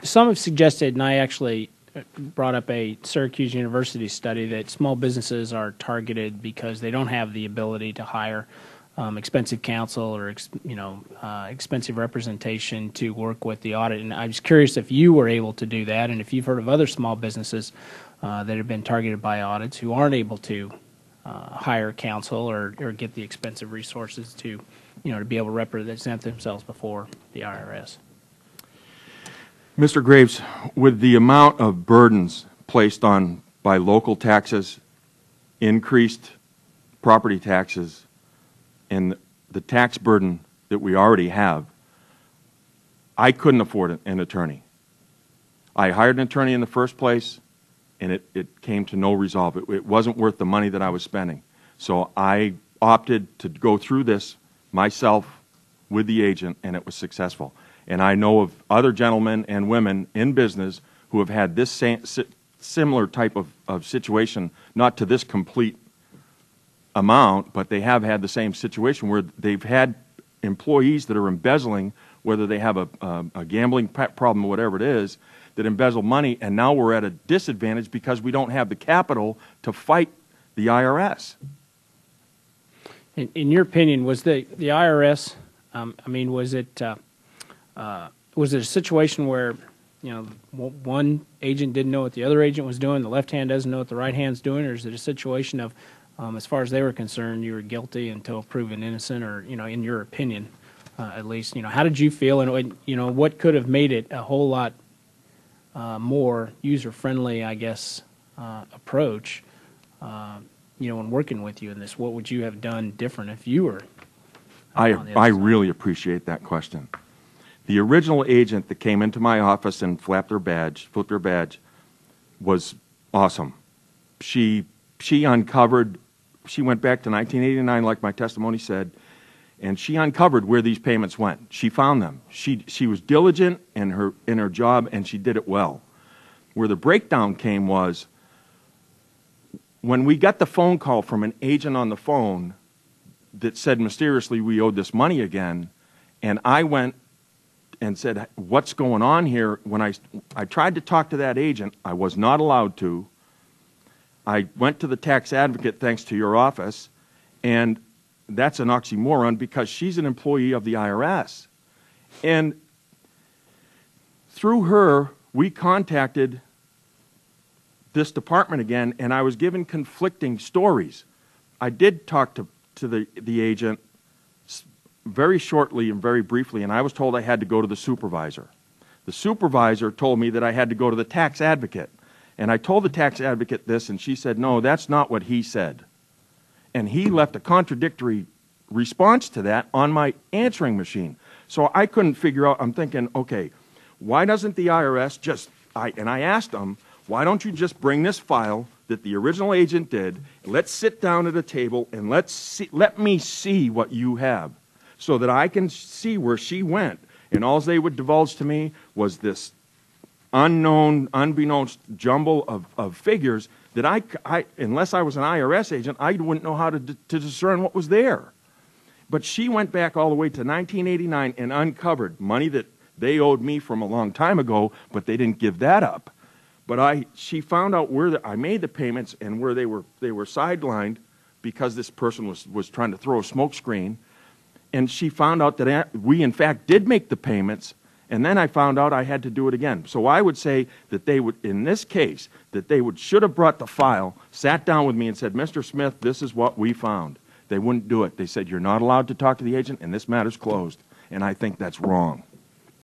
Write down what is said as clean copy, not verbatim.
some have suggested, and I actually brought up a Syracuse University study, that small businesses are targeted because they don't have the ability to hire expensive counsel or expensive representation to work with the audit. And I was curious if you were able to do that, and if you've heard of other small businesses that have been targeted by audits who aren't able to hire counsel or get the expensive resources to be able to represent themselves before the IRS. Mr. Graves, with the amount of burdens placed on by local taxes, increased property taxes, and the tax burden that we already have, I couldn't afford an attorney. I hired an attorney in the first place, and it came to no resolve. It wasn't worth the money that I was spending. So I opted to go through this myself with the agent, and it was successful. And I know of other gentlemen and women in business who have had this similar type of situation, not to this complete amount, but they have had the same situation where they've had employees that are embezzling, whether they have a gambling problem or whatever it is, that embezzle money, and now we're at a disadvantage because we don't have the capital to fight the IRS. In your opinion, was the IRS, was it a situation where one agent didn't know what the other agent was doing, the left hand doesn't know what the right hand's doing, or is it a situation of, as far as they were concerned, you were guilty until proven innocent, or in your opinion, at least, how did you feel, and what could have made it a whole lot more user-friendly, I guess, approach, when working with you in this? What would you have done different if you were? I really appreciate that question. The original agent that came into my office and flipped their badge, was awesome. She uncovered, she went back to 1989, like my testimony said, and she uncovered where these payments went. She found them. She was diligent in her job, and she did it well. Where the breakdown came was when we got the phone call from an agent on the phone that said mysteriously we owed this money again, and I went and said, what's going on here? When I tried to talk to that agent, I was not allowed to. I went to the tax advocate, thanks to your office, and that's an oxymoron because she's an employee of the IRS. And through her, we contacted this department again, and I was given conflicting stories. I did talk to the agent very shortly and very briefly, and I was told I had to go to the supervisor. The supervisor told me that I had to go to the tax advocate. And I told the tax advocate this, and she said, no, that's not what he said. And he left a contradictory response to that on my answering machine. So I couldn't figure out, I'm thinking, okay, why doesn't the IRS just, and I asked them, why don't you just bring this file that the original agent did, let's sit down at a table and let me see what you have so that I can see where she went. And all they would divulge to me was this unknown, unbeknownst jumble of figures that I unless I was an IRS agent, I wouldn't know how to discern what was there. But she went back all the way to 1989 and uncovered money that they owed me from a long time ago, but they didn't give that up. But she found out where I made the payments and where they were sidelined because this person was trying to throw a smoke screen. And she found out that we, in fact, did make the payments, and then I found out I had to do it again. So I would say that they would, in this case, that they should have brought the file, sat down with me and said, Mr. Smith, this is what we found. They wouldn't do it. They said, you're not allowed to talk to the agent, and this matter's closed. And I think that's wrong.